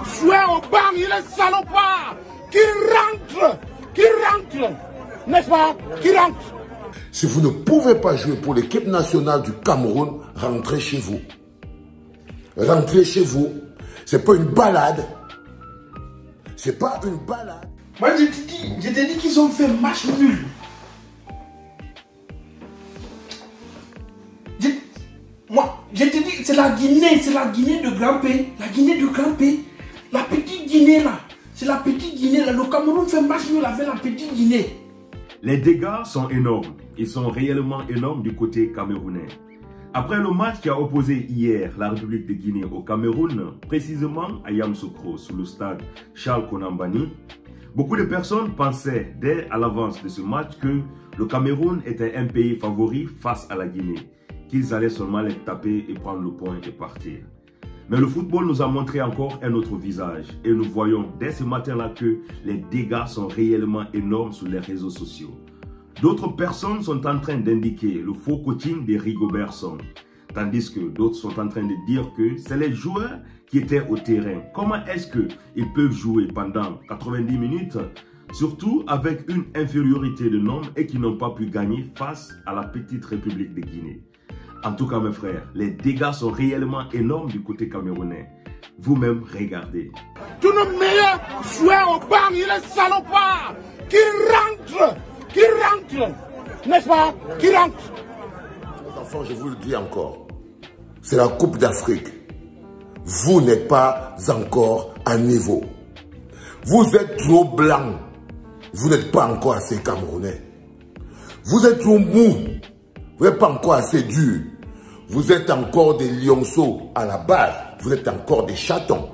jouer au banc, il est salopard. Qui rentre, n'est-ce pas? Qui rentre. Si vous ne pouvez pas jouer pour l'équipe nationale du Cameroun, rentrez chez vous. Rentrez chez vous. C'est pas une balade. C'est pas une balade. Moi, je t'ai dit qu'ils ont fait match nul. Je te dis, c'est la Guinée de Grand P. La Guinée de Grand P. La petite Guinée là. C'est la petite Guinée là. Le Cameroun fait match nul avec la petite Guinée. Les dégâts sont énormes. Ils sont réellement énormes du côté camerounais. Après le match qui a opposé hier la République de Guinée au Cameroun, précisément à Yamoussoukro, sous le stade Charles Konambani, beaucoup de personnes pensaient dès à l'avance de ce match que le Cameroun était un pays favori face à la Guinée, qu'ils allaient seulement les taper et prendre le point et partir. Mais le football nous a montré encore un autre visage et nous voyons dès ce matin-là que les dégâts sont réellement énormes sur les réseaux sociaux. D'autres personnes sont en train d'indiquer le faux coaching de Rigobert Song, tandis que d'autres sont en train de dire que c'est les joueurs qui étaient au terrain. Comment est-ce qu'ils peuvent jouer pendant 90 minutes, surtout avec une infériorité de nombre et qui n'ont pas pu gagner face à la petite République de Guinée? En tout cas, mes frères, les dégâts sont réellement énormes du côté camerounais. Vous-même, regardez. Tous nos meilleurs joueurs au banc, il est salopard. Qui rentre, n'est-ce pas? Qui rentre. Les enfants, je vous le dis encore, c'est la Coupe d'Afrique. Vous n'êtes pas encore à niveau. Vous êtes trop blanc. Vous n'êtes pas encore assez camerounais. Vous êtes trop mou. Vous n'êtes pas encore assez dur. Vous êtes encore des lionceaux à la base. Vous êtes encore des chatons.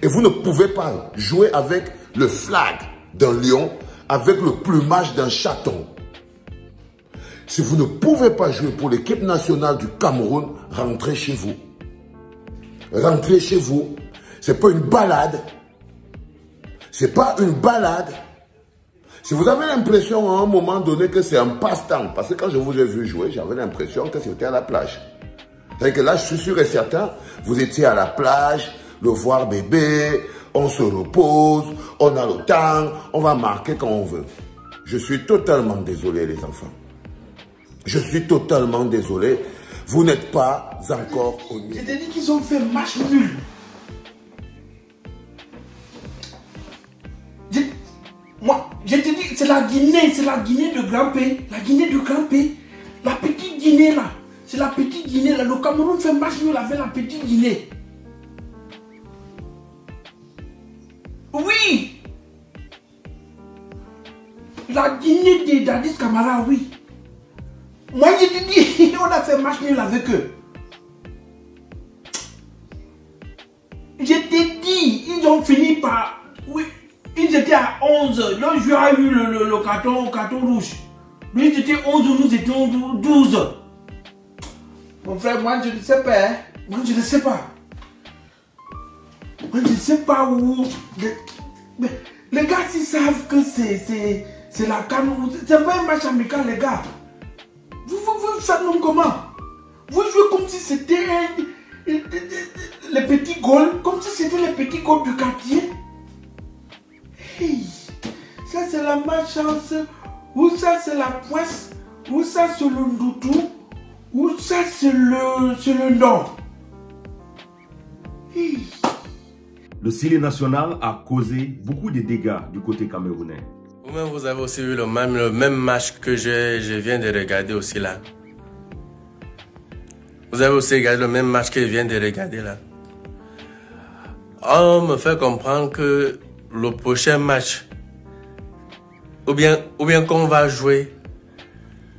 Et vous ne pouvez pas jouer avec le flag d'un lion, avec le plumage d'un chaton. Si vous ne pouvez pas jouer pour l'équipe nationale du Cameroun, rentrez chez vous. Rentrez chez vous. C'est pas une balade. C'est pas une balade. Si vous avez l'impression à un moment donné que c'est un passe-temps, parce que quand je vous ai vu jouer, j'avais l'impression que c'était à la plage. C'est que là, je suis sûr et certain, vous étiez à la plage, le voir bébé, on se repose, on a le temps, on va marquer quand on veut. Je suis totalement désolé, les enfants. Je suis totalement désolé. Vous n'êtes pas encore au niveau. Je t'ai dit qu'ils ont fait match nul. Je te dis, c'est la Guinée de Grand P. La Guinée de Grand P. La petite Guinée là. C'est la petite Guinée là. Le Cameroun fait match nul avec la petite Guinée. Oui. La Guinée de Dadis Camara, oui. Moi je te dis, on a fait match nul avec eux. Je t'ai dit, ils ont fini par... Oui. Ils étaient à 11. Le joueur a eu le carton rouge. Lui, ils étaient 11, nous étions 12. Mon frère, moi, je ne sais pas. Hein. Moi, je ne sais pas. Moi, je ne sais pas où... Mais les gars, s'ils savent que c'est la CAN, c'est pas un match amical, les gars. Vous faites nous comment? Vous jouez comme si c'était les petits goals, comme si c'était les petits goals du quartier. Hey, ça c'est la malchance, ou ça c'est la poisse, ou ça c'est le ndoutou, ou ça c'est le nord. Hey. Le Syli national a causé beaucoup de dégâts du côté camerounais. Vous-même, vous avez aussi vu le même match que je viens de regarder aussi là. Vous avez aussi regardé le même match que je viens de regarder là. On me fait comprendre que le prochain match, ou bien qu'on va jouer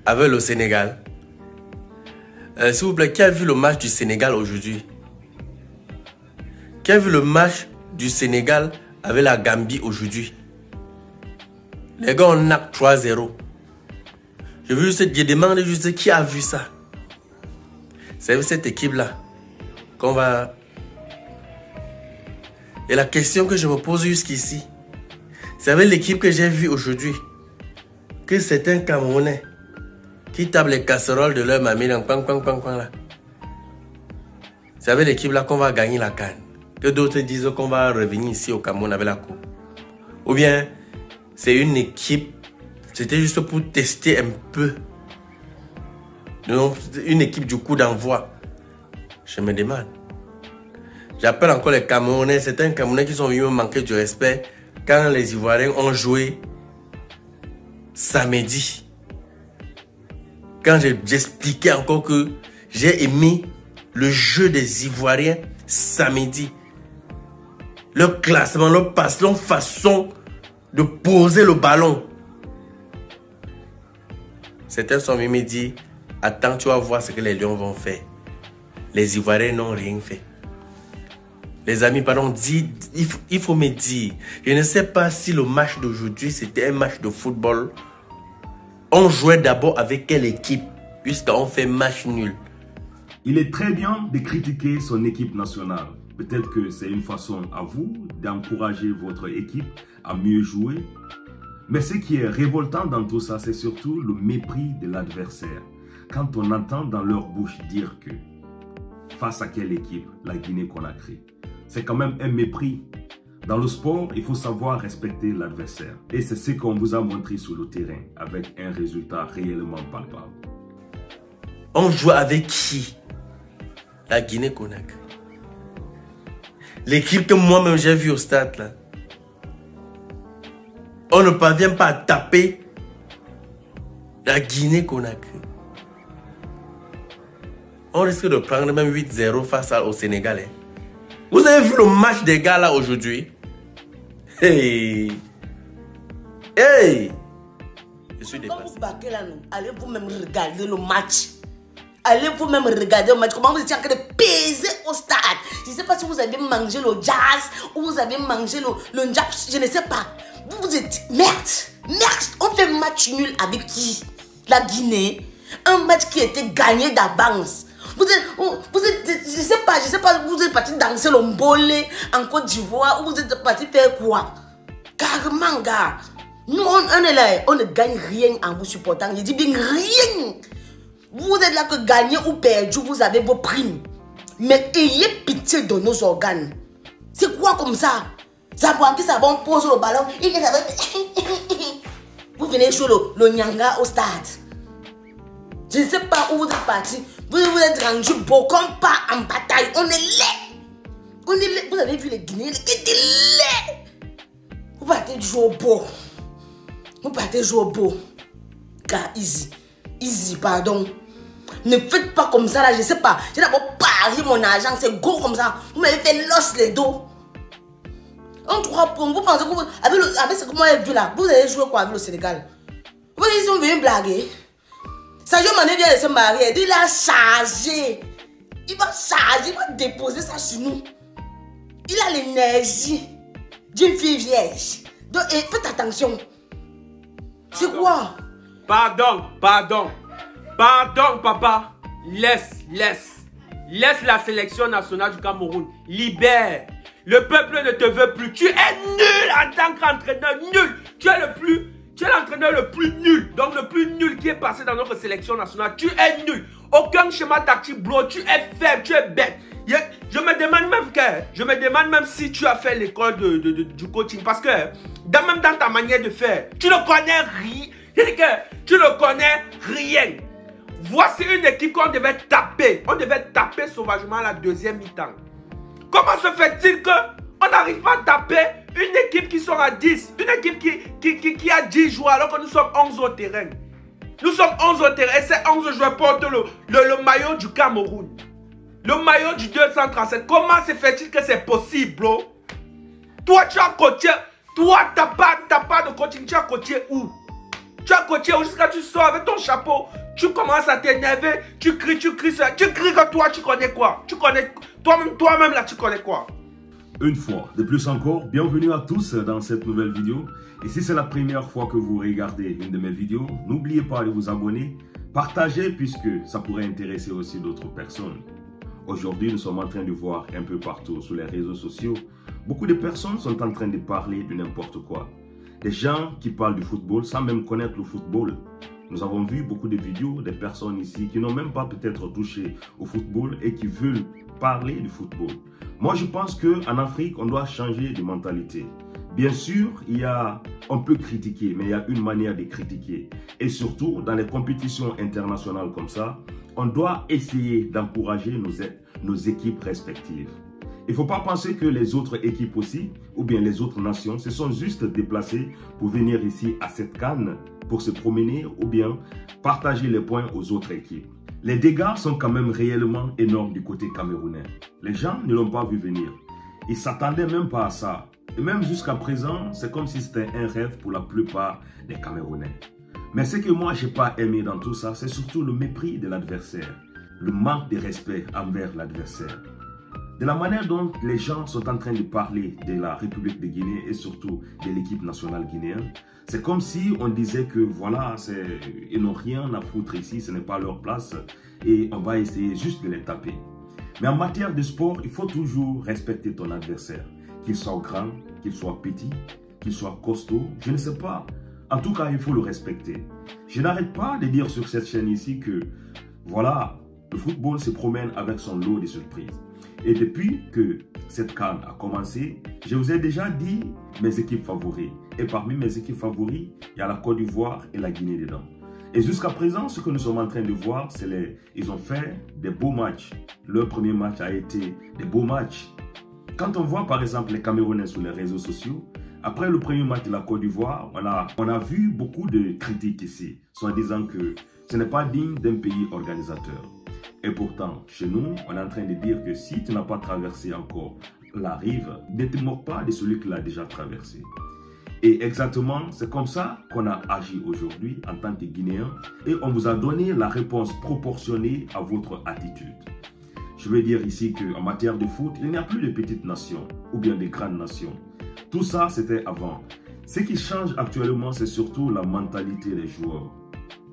avec le Sénégal. S'il vous plaît, qui a vu le match du Sénégal aujourd'hui? Qui a vu le match du Sénégal avec la Gambie aujourd'hui? Les gars, on a 3-0. Je demande juste qui a vu ça. C'est cette équipe-là qu'on va... Et la question que je me pose jusqu'ici, c'est avec l'équipe que j'ai vue aujourd'hui, que c'est un Camerounais qui tape les casseroles de leur mamie dans là. C'est avec l'équipe là qu'on va gagner la CAN. que d'autres disent qu'on va revenir ici au Cameroun avec la coupe. Ou bien, c'est une équipe, c'était juste pour tester un peu. Donc, une équipe du coup d'envoi. Je me demande. J'appelle encore les Camerounais, certains Camerounais qui sont venus me manquer du respect quand les Ivoiriens ont joué samedi. Quand j'expliquais encore que j'ai aimé le jeu des Ivoiriens samedi. Leur classement, leur passe, leur façon de poser le ballon. Certains sont venus me dire, attends, tu vas voir ce que les Lions vont faire. Les Ivoiriens n'ont rien fait. Les amis, pardon, il faut me dire, je ne sais pas si le match d'aujourd'hui c'était un match de football. On jouait d'abord avec quelle équipe, puisqu'on fait match nul. Il est très bien de critiquer son équipe nationale. Peut-être que c'est une façon à vous d'encourager votre équipe à mieux jouer. Mais ce qui est révoltant dans tout ça, c'est surtout le mépris de l'adversaire. Quand on entend dans leur bouche dire que face à quelle équipe, la Guinée-Conakry, c'est quand même un mépris. Dans le sport, il faut savoir respecter l'adversaire. Et c'est ce qu'on vous a montré sur le terrain, avec un résultat réellement palpable. On joue avec qui? La Guinée-Conakry. L'équipe que moi-même j'ai vue au stade là. On ne parvient pas à taper la Guinée-Conakry. On risque de prendre même 8-0 face au Sénégal. Vous avez vu le match des gars là aujourd'hui? Hey! Hey! Je suis dépassé. Quand vous baquez là, allez vous-même regarder le match. Allez vous-même regarder le match. Comment vous étiez en train de peser au stade. Je ne sais pas si vous avez mangé le jazz ou vous avez mangé le njap. Je ne sais pas. Vous êtes... Merde! Merde! On fait match nul avec qui? La Guinée. Un match qui était gagné d'avance. Vous êtes, je sais pas, vous êtes parti danser le mbolé en Côte d'Ivoire ou vous êtes parti faire quoi? Carrément, gars. Nous, on est là, on ne gagne rien en vous supportant. Je dis bien rien. Vous êtes là que gagner ou perdre, vous avez vos primes. Mais ayez pitié de nos organes. C'est quoi comme ça? Ça on pose le ballon. Vous venez jouer le nyanga au stade. Je ne sais pas où vous êtes parti. Vous êtes rendu beau comme pas en bataille. On est laid. On est laid. Vous avez vu les Guinéens qui étaient laids. Vous partez jouer au beau. Vous partez jouer au beau. Car easy. Easy, pardon. Ne faites pas comme ça là, je sais pas. J'ai d'abord parié mon argent, c'est gros comme ça. Vous m'avez fait l'os les dos. En 3 points, vous pensez que vous, avec ce que moi j'ai vu là, vous allez jouer quoi avec le Sénégal? Vous ils sont venus blaguer. Sadio Mané vient de se marier, il a chargé. Il va charger, il va déposer ça sur nous. Il a l'énergie d'une fille vierge. Donc faites attention. C'est quoi? Pardon, papa. Laisse la sélection nationale du Cameroun. Libère. Le peuple ne te veut plus. Tu es nul en tant qu'entraîneur. Nul. Tu es l'entraîneur le plus nul. Donc le plus nul qui est passé dans notre sélection nationale. Tu es nul. Aucun schéma tactique, bro. Tu es faible. Tu es bête. Je me demande même si tu as fait l'école du coaching. Parce que même dans ta manière de faire, tu ne connais rien. Tu ne connais rien. Voici une équipe qu'on devait taper. On devait taper sauvagement à la deuxième mi-temps. Comment se fait-il qu'on n'arrive pas à taper une équipe qui sont à 10? Une équipe qui a 10 joueurs alors que nous sommes 11 au terrain. Nous sommes 11 au terrain et ces 11 joueurs portent le maillot du Cameroun. Le maillot du 237. Comment se fait-il que c'est possible, bro? Toi, tu as coaché. Toi, t'as pas de coaching. Tu as coaché où? Tu as coaché où jusqu'à tu sors avec ton chapeau. Tu commences à t'énerver. Tu cries. Tu cries que toi, tu connais quoi? Tu connais... Toi-même là, tu connais quoi? Une fois de plus encore, bienvenue à tous dans cette nouvelle vidéo. Et si c'est la première fois que vous regardez une de mes vidéos, n'oubliez pas de vous abonner, partager puisque ça pourrait intéresser aussi d'autres personnes. Aujourd'hui, nous sommes en train de voir un peu partout sur les réseaux sociaux, beaucoup de personnes sont en train de parler de n'importe quoi. Des gens qui parlent du football sans même connaître le football. Nous avons vu beaucoup de vidéos des personnes ici qui n'ont même pas peut-être touché au football et qui veulent parler du football. Moi, je pense qu'en Afrique, on doit changer de mentalité. Bien sûr, on peut critiquer, mais il y a une manière de critiquer. Et surtout, dans les compétitions internationales comme ça, on doit essayer d'encourager nos équipes respectives. Il ne faut pas penser que les autres équipes aussi, ou bien les autres nations, se sont juste déplacées pour venir ici à cette CAN, pour se promener ou bien partager les points aux autres équipes. Les dégâts sont quand même réellement énormes du côté camerounais. Les gens ne l'ont pas vu venir. Ils ne s'attendaient même pas à ça. Et même jusqu'à présent, c'est comme si c'était un rêve pour la plupart des Camerounais. Mais ce que moi, je n'ai pas aimé dans tout ça, c'est surtout le mépris de l'adversaire, le manque de respect envers l'adversaire. De la manière dont les gens sont en train de parler de la République de Guinée et surtout de l'équipe nationale guinéenne, c'est comme si on disait que voilà, ils n'ont rien à foutre ici, ce n'est pas leur place et on va essayer juste de les taper. Mais en matière de sport, il faut toujours respecter ton adversaire. Qu'il soit grand, qu'il soit petit, qu'il soit costaud, je ne sais pas. En tout cas, il faut le respecter. Je n'arrête pas de dire sur cette chaîne ici que, voilà, le football se promène avec son lot de surprises. Et depuis que cette CAN a commencé, je vous ai déjà dit mes équipes favoris. Et parmi mes équipes favoris, il y a la Côte d'Ivoire et la Guinée dedans. Et jusqu'à présent, ce que nous sommes en train de voir, c'est ils ont fait des beaux matchs. Leur premier match a été des beaux matchs. Quand on voit par exemple les Camerounais sur les réseaux sociaux, après le premier match de la Côte d'Ivoire, on a vu beaucoup de critiques ici, soit disant que ce n'est pas digne d'un pays organisateur. Et pourtant, chez nous, on est en train de dire que si tu n'as pas traversé encore la rive, ne te moque pas de celui qui l'a déjà traversé. Et exactement, c'est comme ça qu'on a agi aujourd'hui en tant que Guinéens et on vous a donné la réponse proportionnée à votre attitude. Je veux dire ici qu'en matière de foot, il n'y a plus de petites nations ou bien de grandes nations. Tout ça, c'était avant. Ce qui change actuellement, c'est surtout la mentalité des joueurs.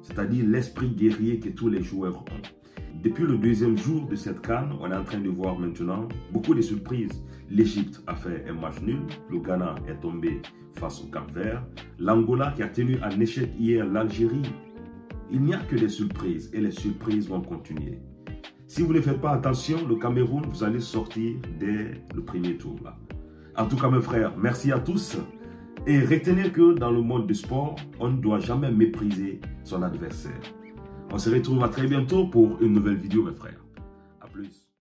C'est-à-dire l'esprit guerrier que tous les joueurs ont. Depuis le deuxième jour de cette CAN, on est en train de voir maintenant beaucoup de surprises. L'Égypte a fait un match nul. Le Ghana est tombé face au Cap-Vert. L'Angola qui a tenu en échec hier l'Algérie. Il n'y a que des surprises et les surprises vont continuer. Si vous ne faites pas attention, le Cameroun, vous allez sortir dès le premier tour. Là. En tout cas, mes frères, merci à tous. Et retenez que dans le monde du sport, on ne doit jamais mépriser son adversaire. On se retrouve à très bientôt pour une nouvelle vidéo, mes frères. À plus.